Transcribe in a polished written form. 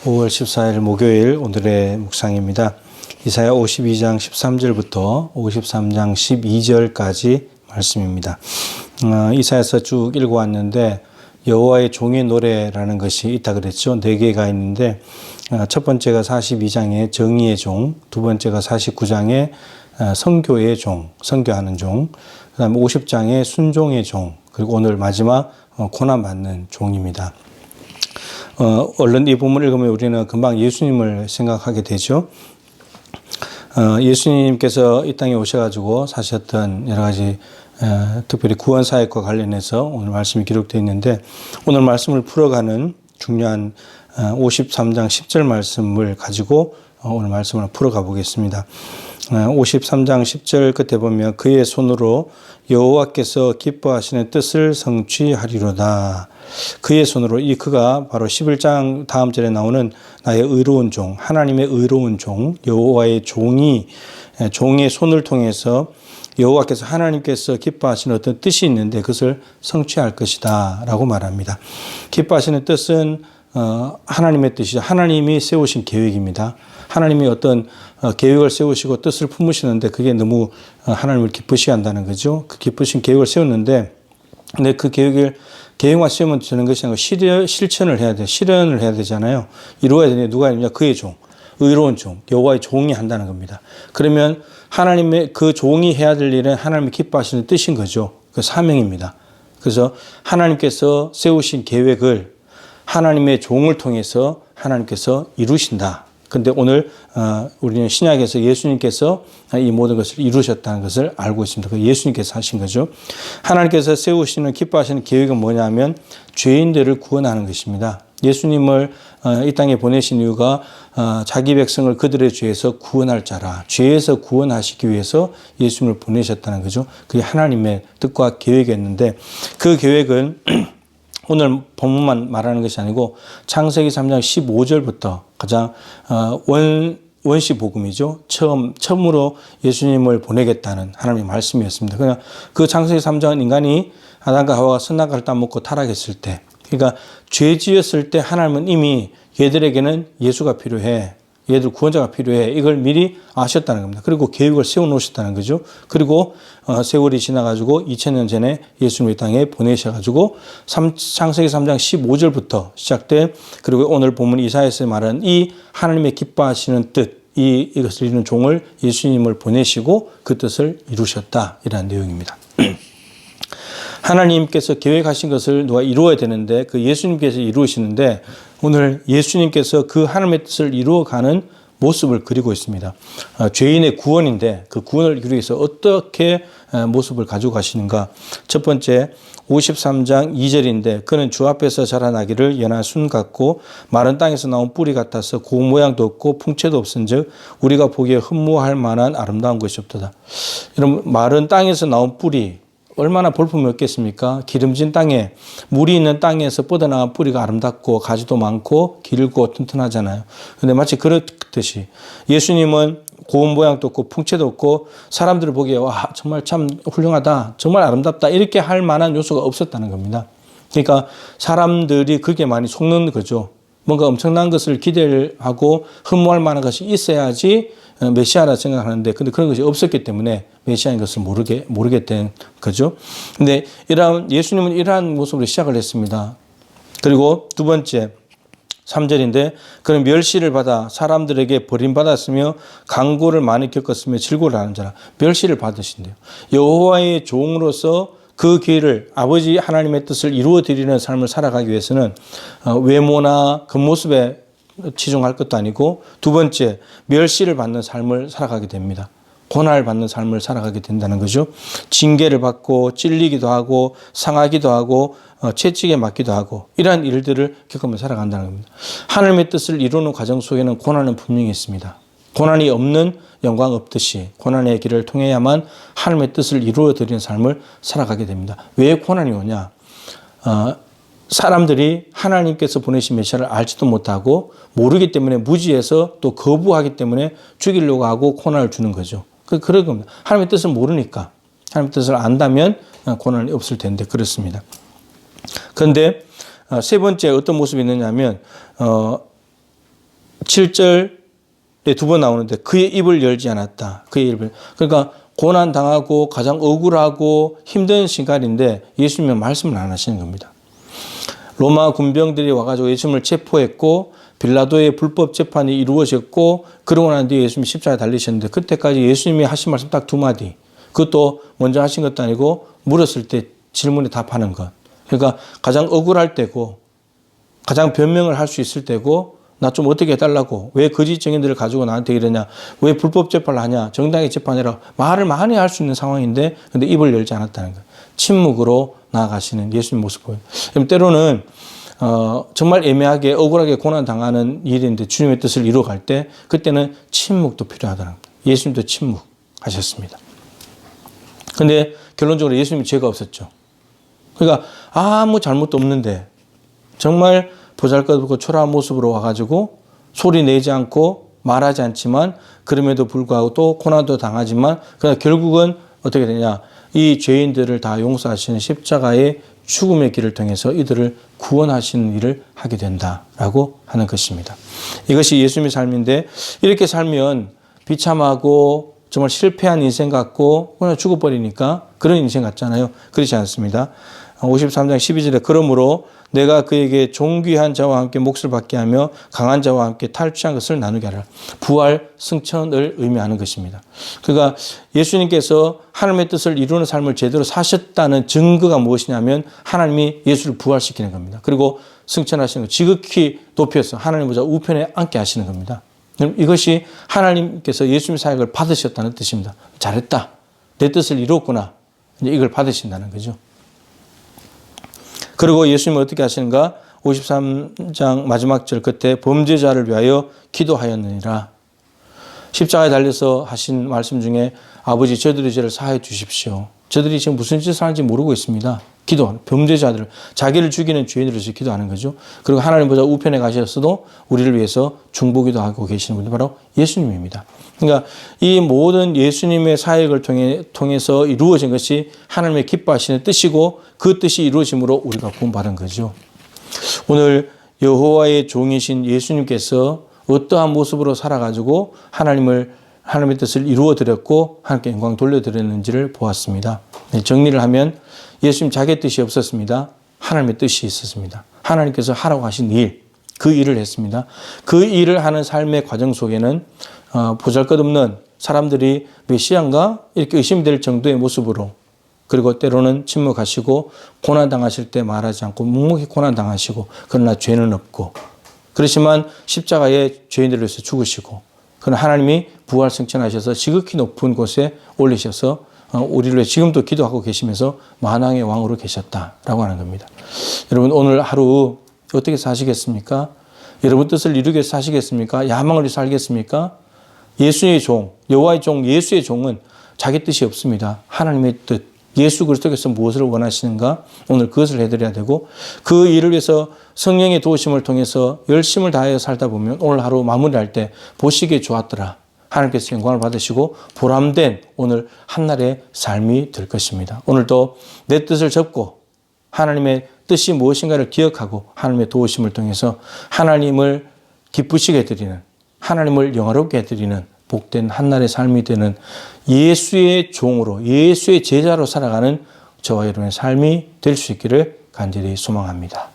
5월 14일 목요일 오늘의 묵상입니다. 이사야 52장 13절부터 53장 12절까지 말씀입니다. 이사야서 쭉 읽어왔는데 여호와의 종의 노래라는 것이 있다 그랬죠. 4개가 있는데 첫 번째가 42장의 정의의 종, 두 번째가 49장의 선교의 종, 선교하는 종, 그 다음에 50장의 순종의 종, 그리고 오늘 마지막 고난받는 종입니다. 얼른 이 부분을 읽으면 우리는 금방 예수님을 생각하게 되죠. 예수님께서 이 땅에 오셔가지고 사셨던 여러 가지 특별히 구원사역과 관련해서 오늘 말씀이 기록되어 있는데 오늘 말씀을 풀어가는 중요한 53장 10절 말씀을 가지고 오늘 말씀을 풀어가 보겠습니다. 53장 10절 끝에 보면 그의 손으로 여호와께서 기뻐하시는 뜻을 성취하리로다. 그의 손으로, 이 그가 바로 11장 다음 절에 나오는 나의 의로운 종, 하나님의 의로운 종, 여호와의 종이 종의 손을 통해서 여호와께서 하나님께서 기뻐하시는 어떤 뜻이 있는데 그것을 성취할 것이다 라고 말합니다. 기뻐하시는 뜻은 하나님의 뜻이죠. 하나님이 세우신 계획입니다. 하나님이 어떤 계획을 세우시고 뜻을 품으시는데 그게 너무 하나님을 기쁘시게 한다는 거죠. 그 기쁘신 계획을 세웠는데 근데 그 계획만 세우면 되는 것이 아니고 실천을 해야 돼. 실현을 해야 되잖아요. 이루어야 되는데 누가 했느냐? 그의 종, 의로운 종, 여호와의 종이 한다는 겁니다. 그러면 하나님의 그 종이 해야 될 일은 하나님이 기뻐하시는 뜻인 거죠. 그 사명입니다. 그래서 하나님께서 세우신 계획을 하나님의 종을 통해서 하나님께서 이루신다. 근데 오늘 우리는 신약에서 예수님께서 이 모든 것을 이루셨다는 것을 알고 있습니다. 그 예수님께서 하신 거죠. 하나님께서 세우시는 기뻐하시는 계획은 뭐냐면 죄인들을 구원하는 것입니다. 예수님을 이 땅에 보내신 이유가 자기 백성을 그들의 죄에서 구원할 자라, 죄에서 구원하시기 위해서 예수님을 보내셨다는 거죠. 그게 하나님의 뜻과 계획이었는데 그 계획은 오늘 본문만 말하는 것이 아니고 창세기 3장 15절부터 가장 원시 복음이죠. 처음으로 예수님을 보내겠다는 하나님의 말씀이었습니다. 그냥 그 창세기 3장은 인간이 아담과 하와가 선악과를 따먹고 타락했을 때, 그러니까 죄 지었을 때 하나님은 이미 얘들에게는 예수가 필요해. 얘들 구원자가 필요해. 이걸 미리 아셨다는 겁니다. 그리고 계획을 세워놓으셨다는 거죠. 그리고 세월이 지나가지고 2000년 전에 예수님을 이 땅에 보내셔가지고 창세기 3장 15절부터 시작된 그리고 오늘 본문 이사야에서 말하는 이 하나님의 기뻐하시는 뜻, 이것을 이루는 종을 예수님을 보내시고 그 뜻을 이루셨다. 이라는 내용입니다. 하나님께서 계획하신 것을 누가 이루어야 되는데 그 예수님께서 이루시는데 오늘 예수님께서 그 하나님의 뜻을 이루어가는 모습을 그리고 있습니다. 죄인의 구원인데 그 구원을 이루기 위해서 어떻게 모습을 가지고 가시는가. 첫 번째 53장 2절인데 그는 주 앞에서 자라나기를 연한 순 같고 마른 땅에서 나온 뿌리 같아서 고운 모양도 없고 풍채도 없은즉 우리가 보기에 흠모할 만한 아름다운 것이 없도다. 여러분 마른 땅에서 나온 뿌리 얼마나 볼품이 없겠습니까? 기름진 땅에 물이 있는 땅에서 뻗어나간 뿌리가 아름답고 가지도 많고 길고 튼튼하잖아요. 그런데 마치 그렇듯이 예수님은 고운 모양도 없고 풍채도 없고 사람들을 보기에 와 정말 참 훌륭하다, 정말 아름답다 이렇게 할 만한 요소가 없었다는 겁니다. 그러니까 사람들이 그게 많이 속는 거죠. 뭔가 엄청난 것을 기대를 하고 흠모할 만한 것이 있어야지 메시아라 생각하는데 근데 그런 것이 없었기 때문에 메시아인 것을 모르게 된 거죠. 근데 예수님은 이러한 모습으로 시작을 했습니다. 그리고 두 번째 3절인데 그는 멸시를 받아 사람들에게 버림받았으며 강고를 많이 겪었으며 질고를 하는 자라. 멸시를 받으신대요. 여호와의 종으로서 그 길을 아버지 하나님의 뜻을 이루어 드리는 삶을 살아가기 위해서는 외모나 겉모습에 치중할 것도 아니고 두 번째 멸시를 받는 삶을 살아가게 됩니다. 고난을 받는 삶을 살아가게 된다는 거죠. 징계를 받고 찔리기도 하고 상하기도 하고 채찍에 맞기도 하고 이러한 일들을 겪으면서 살아간다는 겁니다. 하나님의 뜻을 이루는 과정 속에는 고난은 분명히 있습니다. 고난이 없는 영광 없듯이 고난의 길을 통해야만 하나님의 뜻을 이루어 드리는 삶을 살아가게 됩니다. 왜 고난이 오냐? 사람들이 하나님께서 보내신 메시아를 알지도 못하고 모르기 때문에 무지해서 또 거부하기 때문에 죽이려고 하고 고난을 주는 거죠. 그런 겁니다. 하나님의 뜻을 모르니까. 하나님의 뜻을 안다면 고난이 없을 텐데 그렇습니다. 그런데 세 번째 어떤 모습이 있느냐 하면 7절에 2번 나오는데 그의 입을 열지 않았다. 그의 입을. 그러니까 고난 당하고 가장 억울하고 힘든 시간인데 예수님은 말씀을 안 하시는 겁니다. 로마 군병들이 와가지고 예수님을 체포했고 빌라도의 불법 재판이 이루어졌고 그러고 난 뒤에 예수님이 십자가에 달리셨는데 그때까지 예수님이 하신 말씀 딱 2마디. 그것도 먼저 하신 것도 아니고 물었을 때 질문에 답하는 것. 그러니까 가장 억울할 때고 가장 변명을 할 수 있을 때고 나 좀 어떻게 해달라고 왜 거짓 증인들을 가지고 나한테 이러냐 왜 불법 재판을 하냐 정당히 재판해라 말을 많이 할 수 있는 상황인데 근데 입을 열지 않았다는 거예요. 침묵으로 나아가시는 예수님 모습 보여요. 때로는 정말 애매하게 억울하게 고난당하는 일인데 주님의 뜻을 이루어갈 때 그때는 침묵도 필요하다는 거예요. 예수님도 침묵하셨습니다. 근데 결론적으로 예수님이 죄가 없었죠. 그러니까 아무 잘못도 없는데 정말 보잘것없고 초라한 모습으로 와가지고 소리 내지 않고 말하지 않지만 그럼에도 불구하고 또 고난도 당하지만 그러나 결국은 어떻게 되냐 이 죄인들을 다 용서하시는 십자가의 죽음의 길을 통해서 이들을 구원하시는 일을 하게 된다라고 하는 것입니다. 이것이 예수님의 삶인데 이렇게 살면 비참하고 정말 실패한 인생 같고 그냥 죽어버리니까 그런 인생 같잖아요. 그렇지 않습니다. 53장 12절에 그러므로 내가 그에게 존귀한 자와 함께 몫을 받게 하며 강한 자와 함께 탈취한 것을 나누게 하라. 부활 승천을 의미하는 것입니다. 그러니까 예수님께서 하나님의 뜻을 이루는 삶을 제대로 사셨다는 증거가 무엇이냐면 하나님이 예수를 부활시키는 겁니다. 그리고 승천하시는 것, 지극히 높여서 하나님 보좌 우편에 앉게 하시는 겁니다. 이것이 하나님께서 예수님의 사역을 받으셨다는 뜻입니다. 잘했다. 내 뜻을 이루었구나. 이걸 받으신다는 거죠. 그리고 예수님은 어떻게 하시는가? 53장 마지막 절 끝에 범죄자를 위하여 기도하였느니라. 십자가에 달려서 하신 말씀 중에 아버지 저들의 죄를 사하여 주십시오. 저들이 지금 무슨 짓을 하는지 모르고 있습니다. 기도하는 범죄자들, 자기를 죽이는 죄인들을 위해서 기도하는 거죠. 그리고 하나님 보좌 우편에 가셔서도 우리를 위해서 중보기도 하고 계시는 분이 바로 예수님입니다. 그러니까 이 모든 예수님의 사역을 통해서 이루어진 것이 하나님의 기뻐하시는 뜻이고 그 뜻이 이루어짐으로 우리가 구원받은 거죠. 오늘 여호와의 종이신 예수님께서 어떠한 모습으로 살아가지고 하나님의 뜻을 이루어드렸고 하나님께 영광 돌려드렸는지를 보았습니다. 정리를 하면 예수님 자기의 뜻이 없었습니다. 하나님의 뜻이 있었습니다. 하나님께서 하라고 하신 일, 그 일을 했습니다. 그 일을 하는 삶의 과정 속에는 보잘것없는 사람들이 메시아인가 이렇게 의심이 될 정도의 모습으로 그리고 때로는 침묵하시고 고난당하실 때 말하지 않고 묵묵히 고난당하시고 그러나 죄는 없고 그렇지만 십자가에 죄인들을 위해서 죽으시고 그러나 하나님이 부활 승천하셔서 지극히 높은 곳에 올리셔서 우리를 위해 지금도 기도하고 계시면서 만왕의 왕으로 계셨다라고 하는 겁니다. 여러분 오늘 하루 어떻게 사시겠습니까? 여러분 뜻을 이루기 위해서 사시겠습니까? 야망을 위해서 살겠습니까? 예수의 종, 여호와의 종, 예수의 종은 자기 뜻이 없습니다. 하나님의 뜻, 예수 그리스도께서 무엇을 원하시는가? 오늘 그것을 해드려야 되고 그 일을 위해서 성령의 도우심을 통해서 열심을 다하여 살다 보면 오늘 하루 마무리할 때 보시기에 좋았더라. 하나님께서 영광을 받으시고 보람된 오늘 한날의 삶이 될 것입니다. 오늘도 내 뜻을 접고 하나님의 뜻이 무엇인가를 기억하고 하나님의 도우심을 통해서 하나님을 기쁘시게 해드리는 하나님을 영화롭게 해드리는 복된 한날의 삶이 되는 예수의 종으로 예수의 제자로 살아가는 저와 여러분의 삶이 될 수 있기를 간절히 소망합니다.